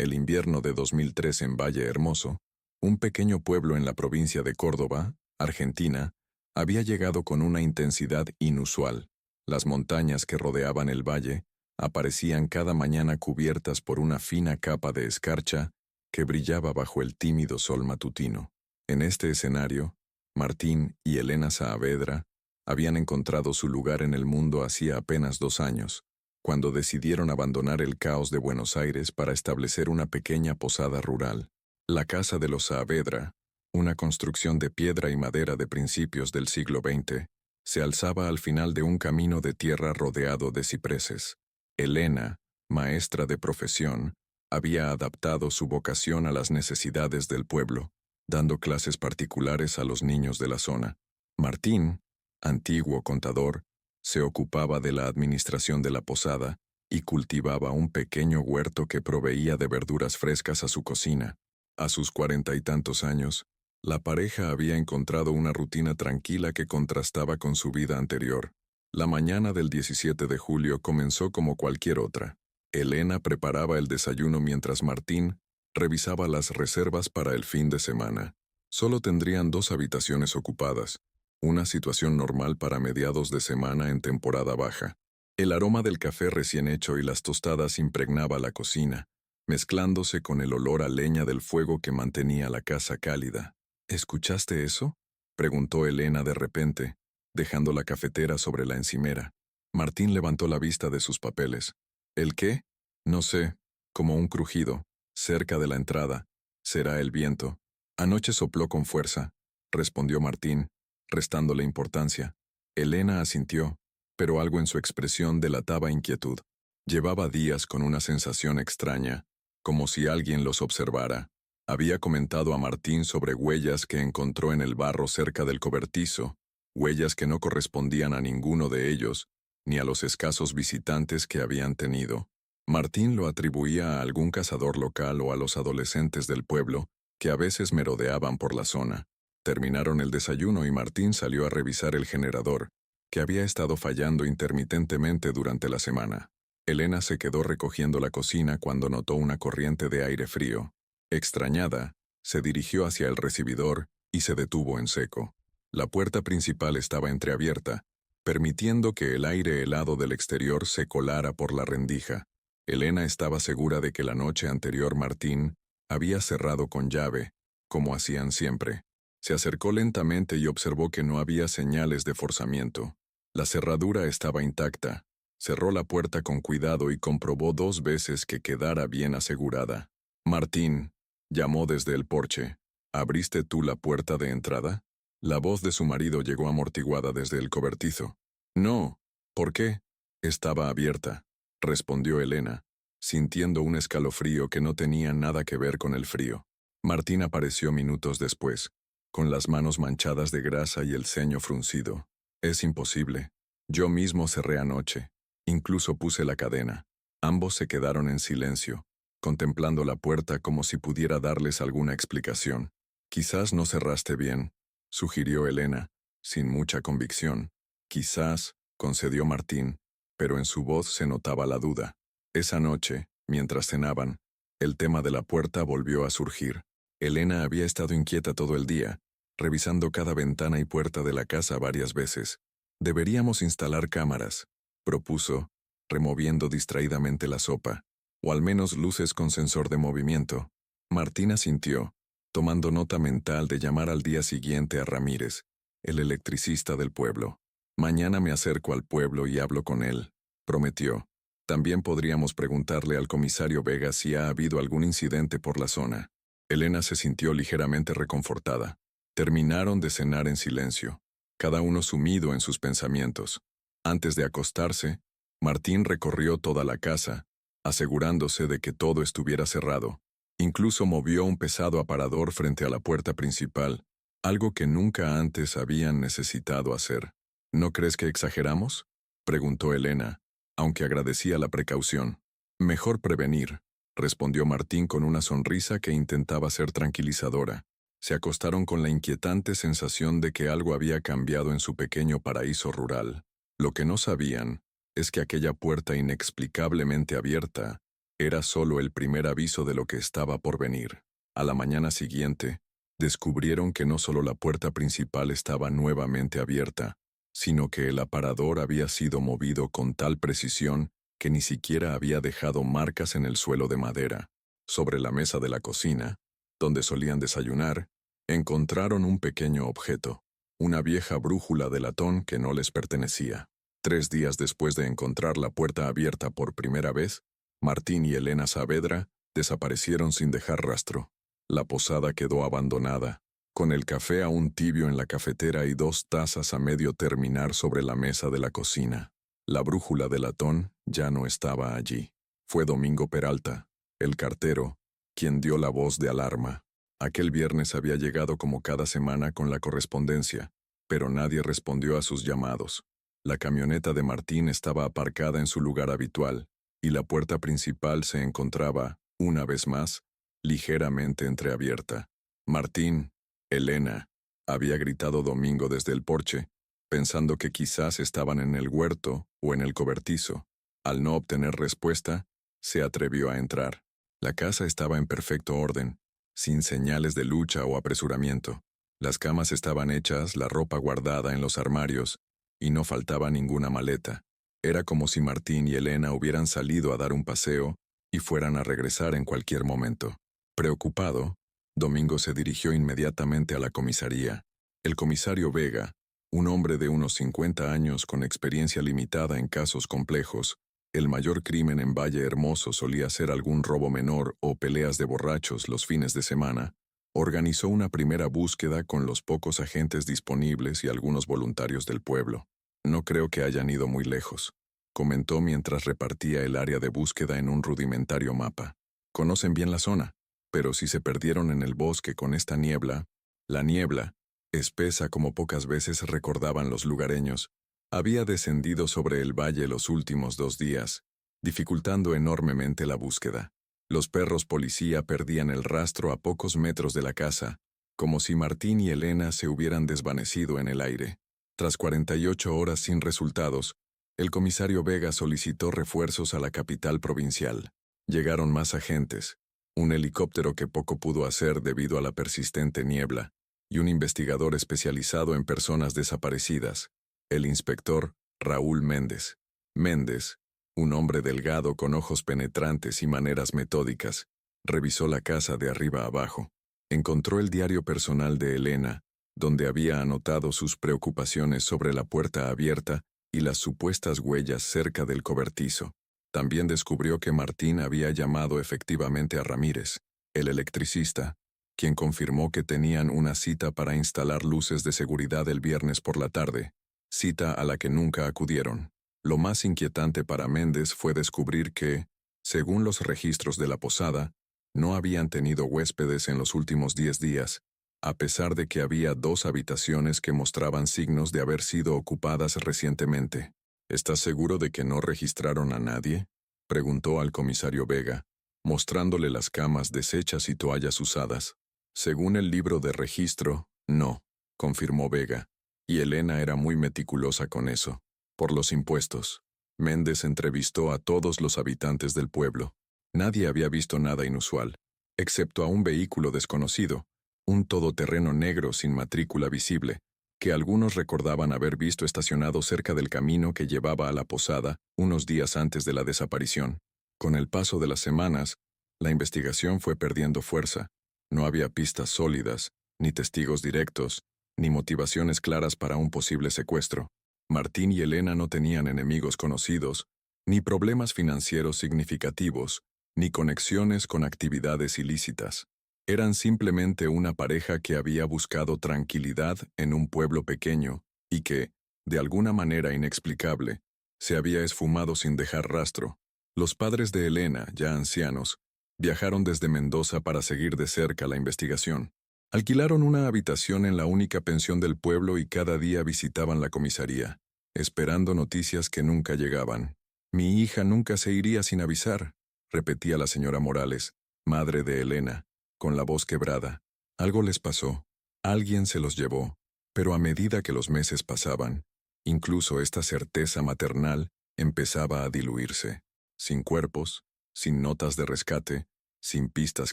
el invierno de 2003 en Valle Hermoso, un pequeño pueblo en la provincia de Córdoba, Argentina, había llegado con una intensidad inusual. Las montañas que rodeaban el valle aparecían cada mañana cubiertas por una fina capa de escarcha que brillaba bajo el tímido sol matutino. En este escenario, Martín y Elena Saavedra habían encontrado su lugar en el mundo hacía apenas 2 años, cuando decidieron abandonar el caos de Buenos Aires para establecer una pequeña posada rural. La casa de los Saavedra, una construcción de piedra y madera de principios del siglo XX, se alzaba al final de un camino de tierra rodeado de cipreses. Elena, maestra de profesión, había adaptado su vocación a las necesidades del pueblo, dando clases particulares a los niños de la zona. Martín, antiguo contador, se ocupaba de la administración de la posada y cultivaba un pequeño huerto que proveía de verduras frescas a su cocina. A sus 40 y tantos años, la pareja había encontrado una rutina tranquila que contrastaba con su vida anterior. La mañana del 17 de julio comenzó como cualquier otra. Elena preparaba el desayuno mientras Martín revisaba las reservas para el fin de semana. Solo tendrían 2 habitaciones ocupadas, una situación normal para mediados de semana en temporada baja. El aroma del café recién hecho y las tostadas impregnaba la cocina, mezclándose con el olor a leña del fuego que mantenía la casa cálida. ¿Escuchaste eso?, preguntó Elena de repente, dejando la cafetera sobre la encimera. Martín levantó la vista de sus papeles. ¿El qué? No sé, como un crujido, cerca de la entrada. Será el viento. Anoche sopló con fuerza, respondió Martín, restándole importancia. Elena asintió, pero algo en su expresión delataba inquietud. Llevaba días con una sensación extraña, como si alguien los observara. Había comentado a Martín sobre huellas que encontró en el barro cerca del cobertizo, huellas que no correspondían a ninguno de ellos, ni a los escasos visitantes que habían tenido. Martín lo atribuía a algún cazador local o a los adolescentes del pueblo, que a veces merodeaban por la zona. Terminaron el desayuno y Martín salió a revisar el generador, que había estado fallando intermitentemente durante la semana. Elena se quedó recogiendo la cocina cuando notó una corriente de aire frío. Extrañada, se dirigió hacia el recibidor y se detuvo en seco. La puerta principal estaba entreabierta, permitiendo que el aire helado del exterior se colara por la rendija. Elena estaba segura de que la noche anterior Martín había cerrado con llave, como hacían siempre. Se acercó lentamente y observó que no había señales de forzamiento. La cerradura estaba intacta. Cerró la puerta con cuidado y comprobó 2 veces que quedara bien asegurada. «Martín», llamó desde el porche. «¿Abriste tú la puerta de entrada?» La voz de su marido llegó amortiguada desde el cobertizo. «No. ¿Por qué?» «Estaba abierta», respondió Elena, sintiendo un escalofrío que no tenía nada que ver con el frío. Martín apareció minutos después, con las manos manchadas de grasa y el ceño fruncido. «Es imposible. Yo mismo cerré anoche. Incluso puse la cadena». Ambos se quedaron en silencio, contemplando la puerta como si pudiera darles alguna explicación. «Quizás no cerraste bien», sugirió Elena, sin mucha convicción. «Quizás», concedió Martín, pero en su voz se notaba la duda. Esa noche, mientras cenaban, el tema de la puerta volvió a surgir. Elena había estado inquieta todo el día, revisando cada ventana y puerta de la casa varias veces. «Deberíamos instalar cámaras», propuso, removiendo distraídamente la sopa, «o al menos luces con sensor de movimiento». Martín asintió, tomando nota mental de llamar al día siguiente a Ramírez, el electricista del pueblo. «Mañana me acerco al pueblo y hablo con él», prometió. «También podríamos preguntarle al comisario Vega si ha habido algún incidente por la zona». Elena se sintió ligeramente reconfortada. Terminaron de cenar en silencio, cada uno sumido en sus pensamientos. Antes de acostarse, Martín recorrió toda la casa, asegurándose de que todo estuviera cerrado. Incluso movió un pesado aparador frente a la puerta principal, algo que nunca antes habían necesitado hacer. «¿No crees que exageramos?», preguntó Elena, aunque agradecía la precaución. «Mejor prevenir», respondió Martín con una sonrisa que intentaba ser tranquilizadora. Se acostaron con la inquietante sensación de que algo había cambiado en su pequeño paraíso rural. Lo que no sabían es que aquella puerta inexplicablemente abierta Era solo el primer aviso de lo que estaba por venir. A la mañana siguiente, descubrieron que no solo la puerta principal estaba nuevamente abierta, sino que el aparador había sido movido con tal precisión que ni siquiera había dejado marcas en el suelo de madera. Sobre la mesa de la cocina, donde solían desayunar, encontraron un pequeño objeto, una vieja brújula de latón que no les pertenecía. 3 días después de encontrar la puerta abierta por primera vez, Martín y Elena Saavedra desaparecieron sin dejar rastro. La posada quedó abandonada, con el café aún tibio en la cafetera y 2 tazas a medio terminar sobre la mesa de la cocina. La brújula de latón ya no estaba allí. Fue Domingo Peralta, el cartero, quien dio la voz de alarma. Aquel viernes había llegado como cada semana con la correspondencia, pero nadie respondió a sus llamados. La camioneta de Martín estaba aparcada en su lugar habitual, y la puerta principal se encontraba, una vez más, ligeramente entreabierta. Martín, Elena, había gritado Domingo desde el porche, pensando que quizás estaban en el huerto o en el cobertizo. Al no obtener respuesta, se atrevió a entrar. La casa estaba en perfecto orden, sin señales de lucha o apresuramiento. Las camas estaban hechas, la ropa guardada en los armarios, y no faltaba ninguna maleta. Era como si Martín y Elena hubieran salido a dar un paseo y fueran a regresar en cualquier momento. Preocupado, Domingo se dirigió inmediatamente a la comisaría. El comisario Vega, un hombre de unos 50 años con experiencia limitada en casos complejos, el mayor crimen en Valle Hermoso solía ser algún robo menor o peleas de borrachos los fines de semana, organizó una primera búsqueda con los pocos agentes disponibles y algunos voluntarios del pueblo. No creo que hayan ido muy lejos, comentó mientras repartía el área de búsqueda en un rudimentario mapa. Conocen bien la zona, pero si se perdieron en el bosque con esta niebla, la niebla, espesa como pocas veces recordaban los lugareños, había descendido sobre el valle los últimos 2 días, dificultando enormemente la búsqueda. Los perros policía perdían el rastro a pocos metros de la casa, como si Martín y Elena se hubieran desvanecido en el aire. Tras 48 horas sin resultados, el comisario Vega solicitó refuerzos a la capital provincial. Llegaron más agentes, un helicóptero que poco pudo hacer debido a la persistente niebla, y un investigador especializado en personas desaparecidas, el inspector Raúl Méndez. Méndez, un hombre delgado con ojos penetrantes y maneras metódicas, revisó la casa de arriba abajo. Encontró el diario personal de Elena, donde había anotado sus preocupaciones sobre la puerta abierta y las supuestas huellas cerca del cobertizo. También descubrió que Martín había llamado efectivamente a Ramírez, el electricista, quien confirmó que tenían una cita para instalar luces de seguridad el viernes por la tarde, cita a la que nunca acudieron. Lo más inquietante para Méndez fue descubrir que, según los registros de la posada, no habían tenido huéspedes en los últimos 10 días, a pesar de que había 2 habitaciones que mostraban signos de haber sido ocupadas recientemente. ¿Estás seguro de que no registraron a nadie?, preguntó al comisario Vega, mostrándole las camas deshechas y toallas usadas. Según el libro de registro, no, confirmó Vega, y Elena era muy meticulosa con eso. Por los impuestos. Méndez entrevistó a todos los habitantes del pueblo. Nadie había visto nada inusual, excepto a un vehículo desconocido, un todoterreno negro sin matrícula visible, que algunos recordaban haber visto estacionado cerca del camino que llevaba a la posada unos días antes de la desaparición. Con el paso de las semanas, la investigación fue perdiendo fuerza. No había pistas sólidas, ni testigos directos, ni motivaciones claras para un posible secuestro. Martín y Elena no tenían enemigos conocidos, ni problemas financieros significativos, ni conexiones con actividades ilícitas. Eran simplemente una pareja que había buscado tranquilidad en un pueblo pequeño y que, de alguna manera inexplicable, se había esfumado sin dejar rastro. Los padres de Elena, ya ancianos, viajaron desde Mendoza para seguir de cerca la investigación. Alquilaron una habitación en la única pensión del pueblo y cada día visitaban la comisaría, esperando noticias que nunca llegaban. «Mi hija nunca se iría sin avisar», repetía la señora Morales, madre de Elena, con la voz quebrada. Algo les pasó, alguien se los llevó, pero a medida que los meses pasaban, incluso esta certeza maternal empezaba a diluirse. Sin cuerpos, sin notas de rescate, sin pistas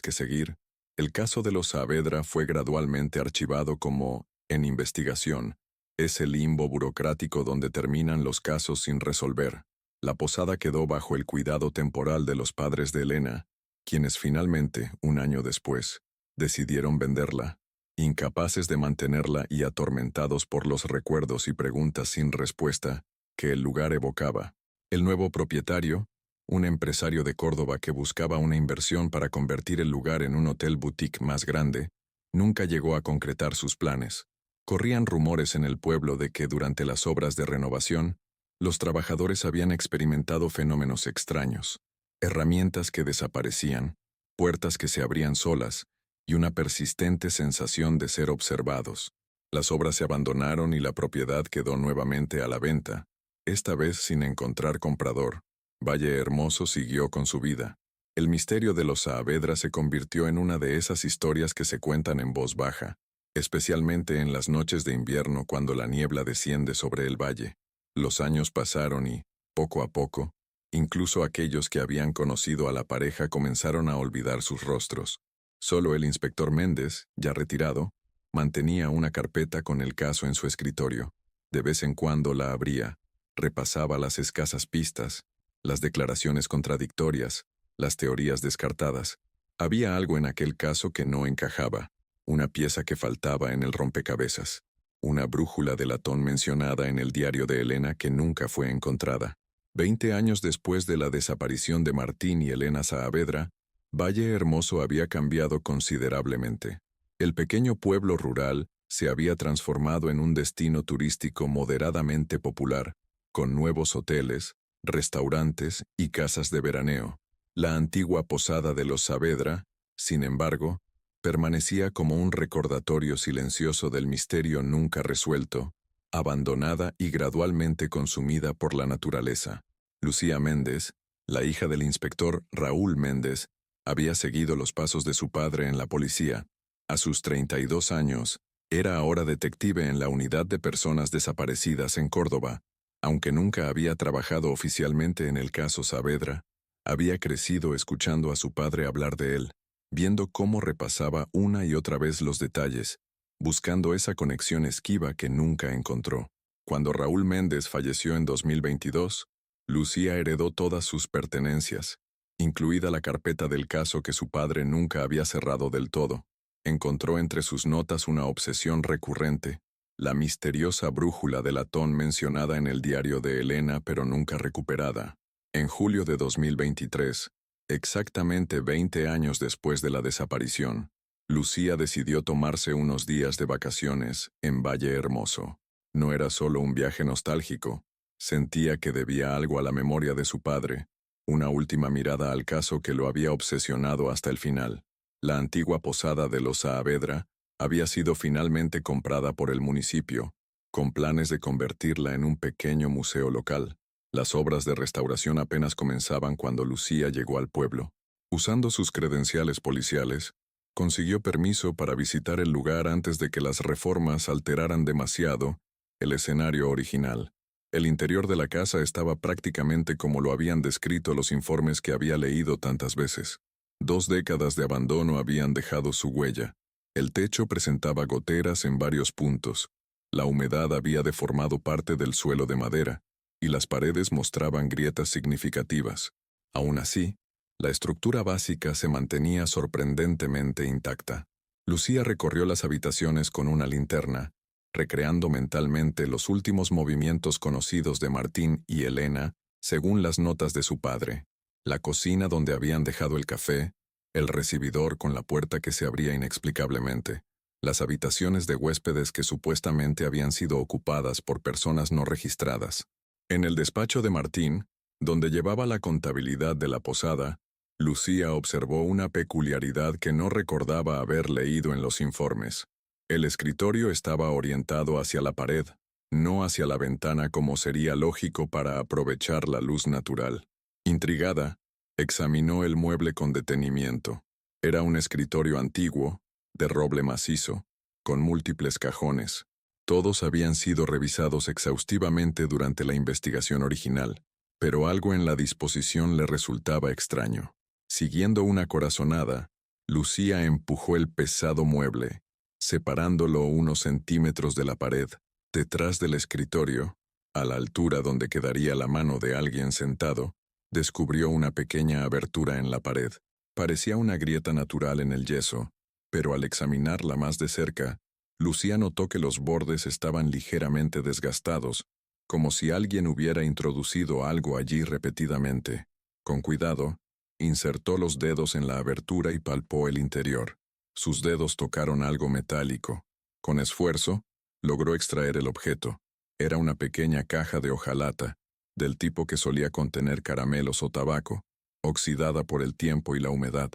que seguir. El caso de los Saavedra fue gradualmente archivado como en investigación, ese limbo burocrático donde terminan los casos sin resolver. La posada quedó bajo el cuidado temporal de los padres de Elena, quienes finalmente, un año después, decidieron venderla, incapaces de mantenerla y atormentados por los recuerdos y preguntas sin respuesta que el lugar evocaba. El nuevo propietario, un empresario de Córdoba que buscaba una inversión para convertir el lugar en un hotel boutique más grande, nunca llegó a concretar sus planes. Corrían rumores en el pueblo de que durante las obras de renovación, los trabajadores habían experimentado fenómenos extraños, herramientas que desaparecían, puertas que se abrían solas y una persistente sensación de ser observados. Las obras se abandonaron y la propiedad quedó nuevamente a la venta, esta vez sin encontrar comprador. Valle Hermoso siguió con su vida. El misterio de los Saavedra se convirtió en una de esas historias que se cuentan en voz baja, especialmente en las noches de invierno cuando la niebla desciende sobre el valle. Los años pasaron y, poco a poco, incluso aquellos que habían conocido a la pareja comenzaron a olvidar sus rostros. Solo el inspector Méndez, ya retirado, mantenía una carpeta con el caso en su escritorio. De vez en cuando la abría, repasaba las escasas pistas, las declaraciones contradictorias, las teorías descartadas. Había algo en aquel caso que no encajaba, una pieza que faltaba en el rompecabezas, una brújula de latón mencionada en el diario de Elena que nunca fue encontrada. 20 años después de la desaparición de Martín y Elena Saavedra, Valle Hermoso había cambiado considerablemente. El pequeño pueblo rural se había transformado en un destino turístico moderadamente popular, con nuevos hoteles, restaurantes y casas de veraneo. La antigua posada de los Saavedra, sin embargo, permanecía como un recordatorio silencioso del misterio nunca resuelto, abandonada y gradualmente consumida por la naturaleza. Lucía Méndez, la hija del inspector Raúl Méndez, había seguido los pasos de su padre en la policía. A sus 32 años, era ahora detective en la Unidad de Personas Desaparecidas en Córdoba. Aunque nunca había trabajado oficialmente en el caso Saavedra, había crecido escuchando a su padre hablar de él, viendo cómo repasaba una y otra vez los detalles, buscando esa conexión esquiva que nunca encontró. Cuando Raúl Méndez falleció en 2022, Lucía heredó todas sus pertenencias, incluida la carpeta del caso que su padre nunca había cerrado del todo. Encontró entre sus notas una obsesión recurrente, la misteriosa brújula de latón mencionada en el diario de Elena pero nunca recuperada. En julio de 2023, exactamente 20 años después de la desaparición, Lucía decidió tomarse unos días de vacaciones en Valle Hermoso. No era solo un viaje nostálgico, sentía que debía algo a la memoria de su padre, una última mirada al caso que lo había obsesionado hasta el final. La antigua posada de los Saavedra había sido finalmente comprada por el municipio, con planes de convertirla en un pequeño museo local. Las obras de restauración apenas comenzaban cuando Lucía llegó al pueblo. Usando sus credenciales policiales, consiguió permiso para visitar el lugar antes de que las reformas alteraran demasiado el escenario original. El interior de la casa estaba prácticamente como lo habían descrito los informes que había leído tantas veces. 2 décadas de abandono habían dejado su huella. El techo presentaba goteras en varios puntos, la humedad había deformado parte del suelo de madera, y las paredes mostraban grietas significativas. Aún así, la estructura básica se mantenía sorprendentemente intacta. Lucía recorrió las habitaciones con una linterna, recreando mentalmente los últimos movimientos conocidos de Martín y Elena, según las notas de su padre. La cocina donde habían dejado el café, el recibidor con la puerta que se abría inexplicablemente, las habitaciones de huéspedes que supuestamente habían sido ocupadas por personas no registradas. En el despacho de Martín, donde llevaba la contabilidad de la posada, Lucía observó una peculiaridad que no recordaba haber leído en los informes. El escritorio estaba orientado hacia la pared, no hacia la ventana como sería lógico para aprovechar la luz natural. Intrigada, examinó el mueble con detenimiento. Era un escritorio antiguo, de roble macizo, con múltiples cajones. Todos habían sido revisados exhaustivamente durante la investigación original, pero algo en la disposición le resultaba extraño. Siguiendo una corazonada, Lucía empujó el pesado mueble, separándolo unos centímetros de la pared. Detrás del escritorio, a la altura donde quedaría la mano de alguien sentado, descubrió una pequeña abertura en la pared. Parecía una grieta natural en el yeso, pero al examinarla más de cerca, Lucía notó que los bordes estaban ligeramente desgastados, como si alguien hubiera introducido algo allí repetidamente. Con cuidado, insertó los dedos en la abertura y palpó el interior. Sus dedos tocaron algo metálico. Con esfuerzo, logró extraer el objeto. Era una pequeña caja de hojalata, del tipo que solía contener caramelos o tabaco, oxidada por el tiempo y la humedad.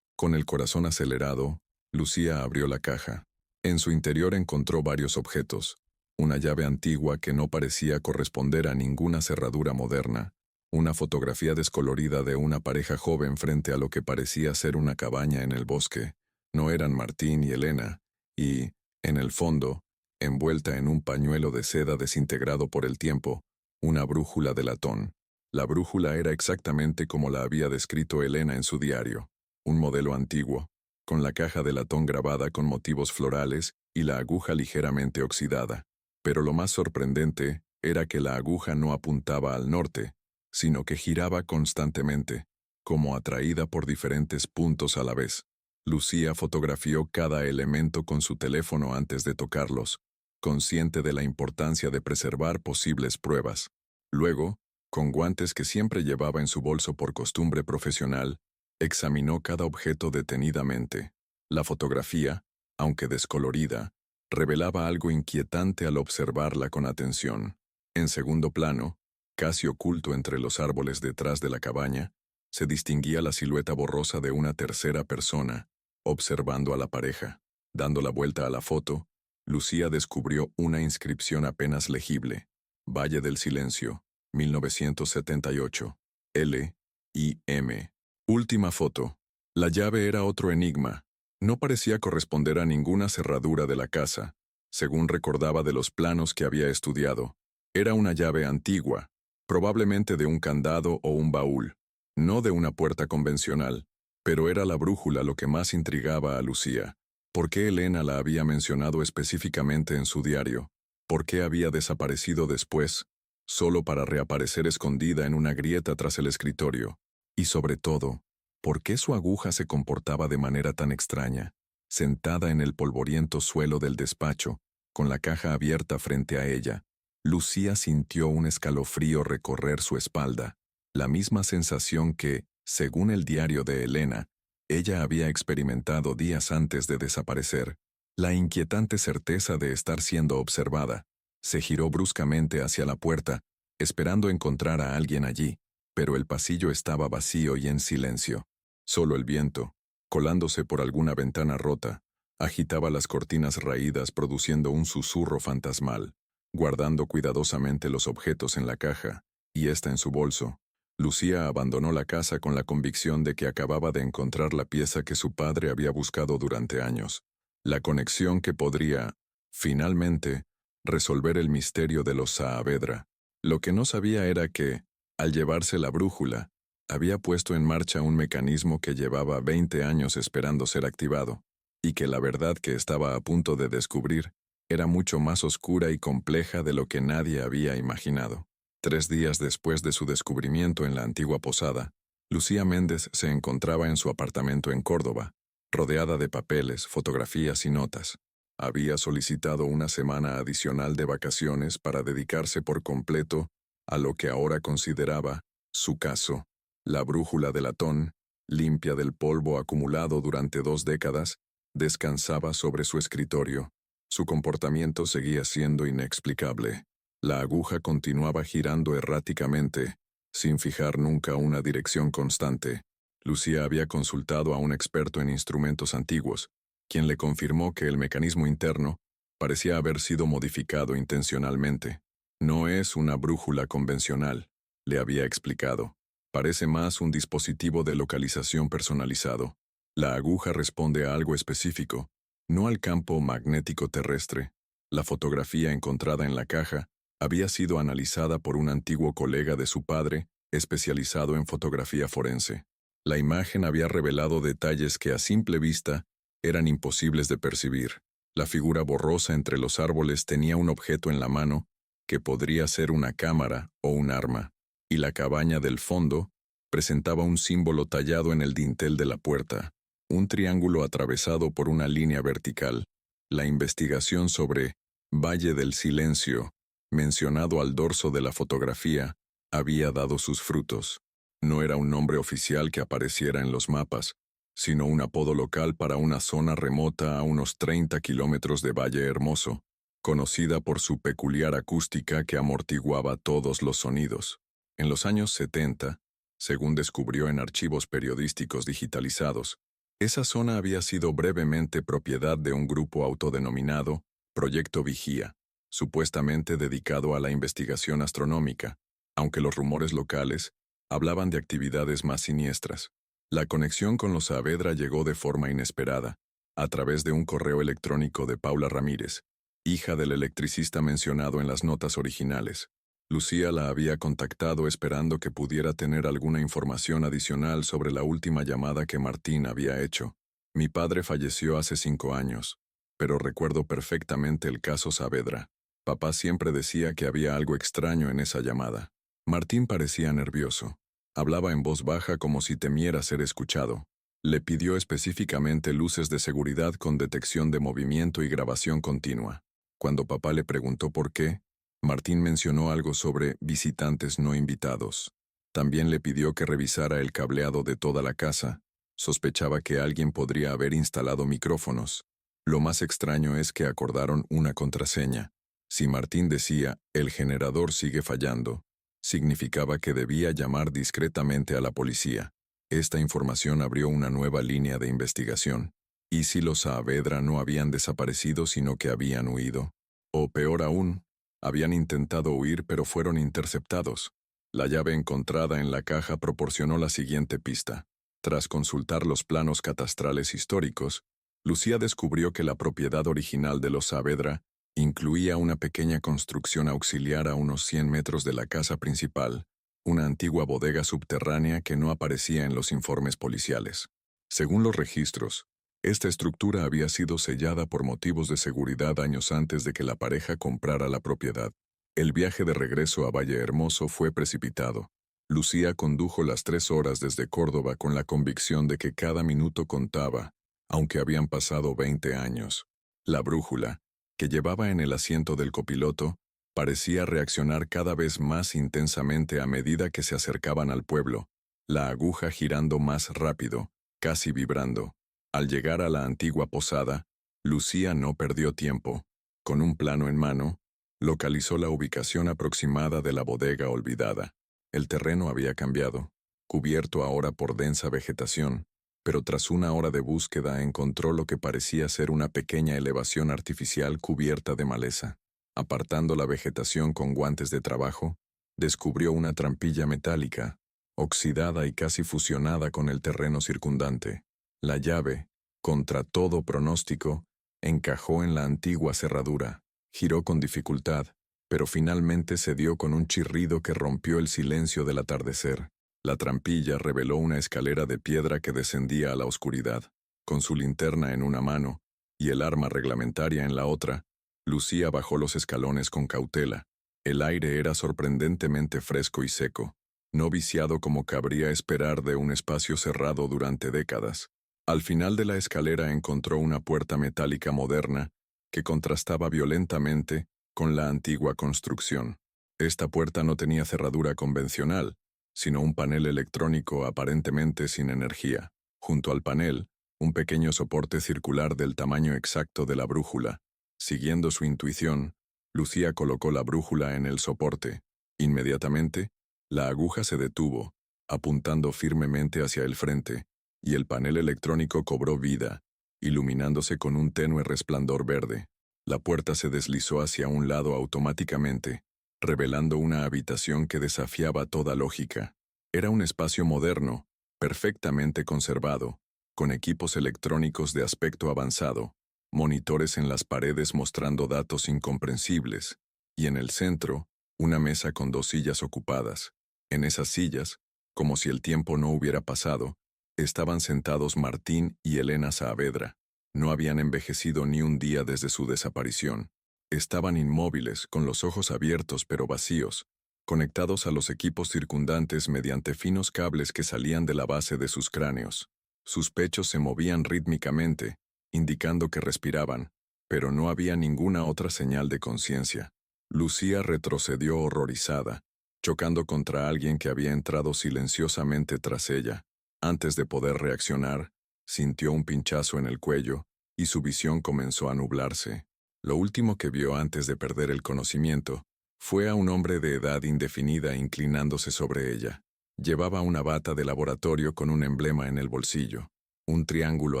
Con el corazón acelerado, Lucía abrió la caja. En su interior encontró varios objetos. Una llave antigua que no parecía corresponder a ninguna cerradura moderna, una fotografía descolorida de una pareja joven frente a lo que parecía ser una cabaña en el bosque. No eran Martín y Elena, y, en el fondo, envuelta en un pañuelo de seda desintegrado por el tiempo, una brújula de latón. La brújula era exactamente como la había descrito Elena en su diario, un modelo antiguo, con la caja de latón grabada con motivos florales y la aguja ligeramente oxidada. Pero lo más sorprendente era que la aguja no apuntaba al norte, sino que giraba constantemente, como atraída por diferentes puntos a la vez. Lucía fotografió cada elemento con su teléfono antes de tocarlos, consciente de la importancia de preservar posibles pruebas. Luego, con guantes que siempre llevaba en su bolso por costumbre profesional, examinó cada objeto detenidamente. La fotografía, aunque descolorida, revelaba algo inquietante al observarla con atención. En segundo plano, casi oculto entre los árboles detrás de la cabaña, se distinguía la silueta borrosa de una tercera persona, observando a la pareja. Dando la vuelta a la foto, Lucía descubrió una inscripción apenas legible. Valle del Silencio, 1978. L.I.M. Última foto. La llave era otro enigma. No parecía corresponder a ninguna cerradura de la casa, según recordaba de los planos que había estudiado. Era una llave antigua, probablemente de un candado o un baúl, no de una puerta convencional, pero era la brújula lo que más intrigaba a Lucía. ¿Por qué Elena la había mencionado específicamente en su diario? ¿Por qué había desaparecido después, solo para reaparecer escondida en una grieta tras el escritorio? Y sobre todo, ¿por qué su aguja se comportaba de manera tan extraña, sentada en el polvoriento suelo del despacho, con la caja abierta frente a ella? Lucía sintió un escalofrío recorrer su espalda, la misma sensación que, según el diario de Elena, ella había experimentado días antes de desaparecer. La inquietante certeza de estar siendo observada. Se giró bruscamente hacia la puerta, esperando encontrar a alguien allí, pero el pasillo estaba vacío y en silencio. Solo el viento, colándose por alguna ventana rota, agitaba las cortinas raídas produciendo un susurro fantasmal. Guardando cuidadosamente los objetos en la caja, y ésta en su bolso, Lucía abandonó la casa con la convicción de que acababa de encontrar la pieza que su padre había buscado durante años. La conexión que podría, finalmente, resolver el misterio de los Saavedra. Lo que no sabía era que, al llevarse la brújula, había puesto en marcha un mecanismo que llevaba 20 años esperando ser activado, y que la verdad que estaba a punto de descubrir era mucho más oscura y compleja de lo que nadie había imaginado. 3 días después de su descubrimiento en la antigua posada, Lucía Méndez se encontraba en su apartamento en Córdoba, rodeada de papeles, fotografías y notas. Había solicitado una semana adicional de vacaciones para dedicarse por completo a lo que ahora consideraba su caso. La brújula de latón, limpia del polvo acumulado durante 2 décadas, descansaba sobre su escritorio. Su comportamiento seguía siendo inexplicable. La aguja continuaba girando erráticamente, sin fijar nunca una dirección constante. Lucía había consultado a un experto en instrumentos antiguos, quien le confirmó que el mecanismo interno parecía haber sido modificado intencionalmente. No es una brújula convencional, le había explicado. Parece más un dispositivo de localización personalizado. La aguja responde a algo específico, no al campo magnético terrestre. La fotografía encontrada en la caja había sido analizada por un antiguo colega de su padre, especializado en fotografía forense. La imagen había revelado detalles que a simple vista eran imposibles de percibir. La figura borrosa entre los árboles tenía un objeto en la mano que podría ser una cámara o un arma, y la cabaña del fondo presentaba un símbolo tallado en el dintel de la puerta, un triángulo atravesado por una línea vertical. La investigación sobre Valle del Silencio, mencionado al dorso de la fotografía, había dado sus frutos. No era un nombre oficial que apareciera en los mapas, sino un apodo local para una zona remota a unos 30 kilómetros de Valle Hermoso, conocida por su peculiar acústica que amortiguaba todos los sonidos. En los años 70, según descubrió en archivos periodísticos digitalizados, esa zona había sido brevemente propiedad de un grupo autodenominado Proyecto Vigía, supuestamente dedicado a la investigación astronómica, aunque los rumores locales hablaban de actividades más siniestras. La conexión con los Saavedra llegó de forma inesperada, a través de un correo electrónico de Paula Ramírez, hija del electricista mencionado en las notas originales. Lucía la había contactado esperando que pudiera tener alguna información adicional sobre la última llamada que Martín había hecho. Mi padre falleció hace 5 años, pero recuerdo perfectamente el caso Saavedra. Papá siempre decía que había algo extraño en esa llamada. Martín parecía nervioso. Hablaba en voz baja como si temiera ser escuchado. Le pidió específicamente luces de seguridad con detección de movimiento y grabación continua. Cuando papá le preguntó por qué, Martín mencionó algo sobre visitantes no invitados. También le pidió que revisara el cableado de toda la casa. Sospechaba que alguien podría haber instalado micrófonos. Lo más extraño es que acordaron una contraseña. Si Martín decía, el generador sigue fallando, significaba que debía llamar discretamente a la policía. Esta información abrió una nueva línea de investigación. ¿Y si los Saavedra no habían desaparecido sino que habían huido? O peor aún, habían intentado huir pero fueron interceptados. La llave encontrada en la caja proporcionó la siguiente pista. Tras consultar los planos catastrales históricos, Lucía descubrió que la propiedad original de los Saavedra incluía una pequeña construcción auxiliar a unos 100 metros de la casa principal, una antigua bodega subterránea que no aparecía en los informes policiales. Según los registros, esta estructura había sido sellada por motivos de seguridad años antes de que la pareja comprara la propiedad. El viaje de regreso a Valle Hermoso fue precipitado. Lucía condujo las 3 horas desde Córdoba con la convicción de que cada minuto contaba, aunque habían pasado 20 años. La brújula, que llevaba en el asiento del copiloto, parecía reaccionar cada vez más intensamente a medida que se acercaban al pueblo, la aguja girando más rápido, casi vibrando. Al llegar a la antigua posada, Lucía no perdió tiempo. Con un plano en mano, localizó la ubicación aproximada de la bodega olvidada. El terreno había cambiado, cubierto ahora por densa vegetación, pero tras una hora de búsqueda encontró lo que parecía ser una pequeña elevación artificial cubierta de maleza. Apartando la vegetación con guantes de trabajo, descubrió una trampilla metálica, oxidada y casi fusionada con el terreno circundante. La llave, contra todo pronóstico, encajó en la antigua cerradura. Giró con dificultad, pero finalmente cedió con un chirrido que rompió el silencio del atardecer. La trampilla reveló una escalera de piedra que descendía a la oscuridad. Con su linterna en una mano y el arma reglamentaria en la otra, Lucía bajó los escalones con cautela. El aire era sorprendentemente fresco y seco, no viciado como cabría esperar de un espacio cerrado durante décadas. Al final de la escalera encontró una puerta metálica moderna que contrastaba violentamente con la antigua construcción. Esta puerta no tenía cerradura convencional, sino un panel electrónico aparentemente sin energía. Junto al panel, un pequeño soporte circular del tamaño exacto de la brújula. Siguiendo su intuición, Lucía colocó la brújula en el soporte. Inmediatamente, la aguja se detuvo, apuntando firmemente hacia el frente, y el panel electrónico cobró vida, iluminándose con un tenue resplandor verde. La puerta se deslizó hacia un lado automáticamente, revelando una habitación que desafiaba toda lógica. Era un espacio moderno, perfectamente conservado, con equipos electrónicos de aspecto avanzado, monitores en las paredes mostrando datos incomprensibles, y en el centro, una mesa con 2 sillas ocupadas. En esas sillas, como si el tiempo no hubiera pasado, Estaban sentados Martín y Elena Saavedra. No habían envejecido ni un día desde su desaparición. Estaban inmóviles, con los ojos abiertos pero vacíos, conectados a los equipos circundantes mediante finos cables que salían de la base de sus cráneos. Sus pechos se movían rítmicamente, indicando que respiraban, pero no había ninguna otra señal de conciencia. Lucía retrocedió horrorizada, chocando contra alguien que había entrado silenciosamente tras ella. Antes de poder reaccionar, sintió un pinchazo en el cuello y su visión comenzó a nublarse. Lo último que vio antes de perder el conocimiento fue a un hombre de edad indefinida inclinándose sobre ella. Llevaba una bata de laboratorio con un emblema en el bolsillo, un triángulo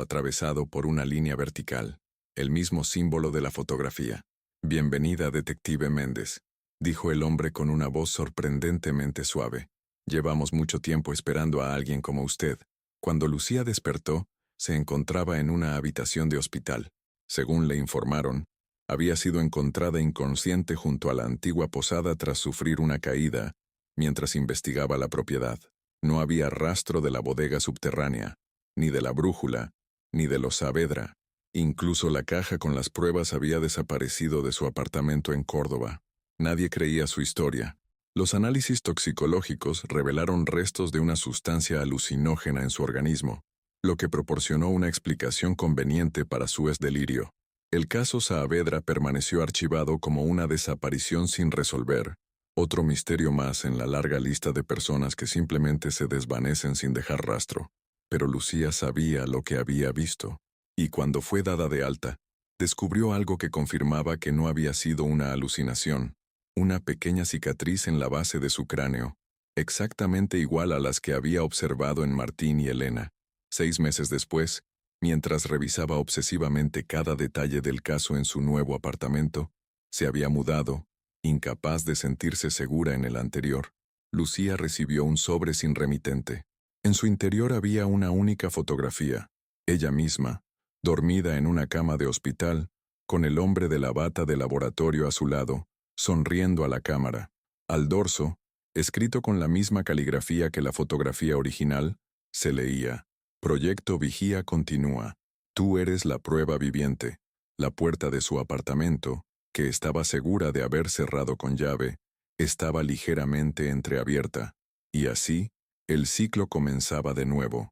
atravesado por una línea vertical, el mismo símbolo de la fotografía. «Bienvenida, detective Méndez», dijo el hombre con una voz sorprendentemente suave. «Llevamos mucho tiempo esperando a alguien como usted». Cuando Lucía despertó, se encontraba en una habitación de hospital. Según le informaron, había sido encontrada inconsciente junto a la antigua posada tras sufrir una caída, mientras investigaba la propiedad. No había rastro de la bodega subterránea, ni de la brújula, ni de los Saavedra. Incluso la caja con las pruebas había desaparecido de su apartamento en Córdoba. Nadie creía su historia. Los análisis toxicológicos revelaron restos de una sustancia alucinógena en su organismo, lo que proporcionó una explicación conveniente para su delirio. El caso Saavedra permaneció archivado como una desaparición sin resolver, otro misterio más en la larga lista de personas que simplemente se desvanecen sin dejar rastro. Pero Lucía sabía lo que había visto, y cuando fue dada de alta, descubrió algo que confirmaba que no había sido una alucinación. Una pequeña cicatriz en la base de su cráneo, exactamente igual a las que había observado en Martín y Elena. 6 meses después, mientras revisaba obsesivamente cada detalle del caso en su nuevo apartamento, se había mudado, incapaz de sentirse segura en el anterior. Lucía recibió un sobre sin remitente. En su interior había una única fotografía, ella misma, dormida en una cama de hospital, con el hombre de la bata de laboratorio a su lado, sonriendo a la cámara. Al dorso, escrito con la misma caligrafía que la fotografía original, se leía: «Proyecto Vigía continúa. Tú eres la prueba viviente». La puerta de su apartamento, que estaba segura de haber cerrado con llave, estaba ligeramente entreabierta, y así, el ciclo comenzaba de nuevo.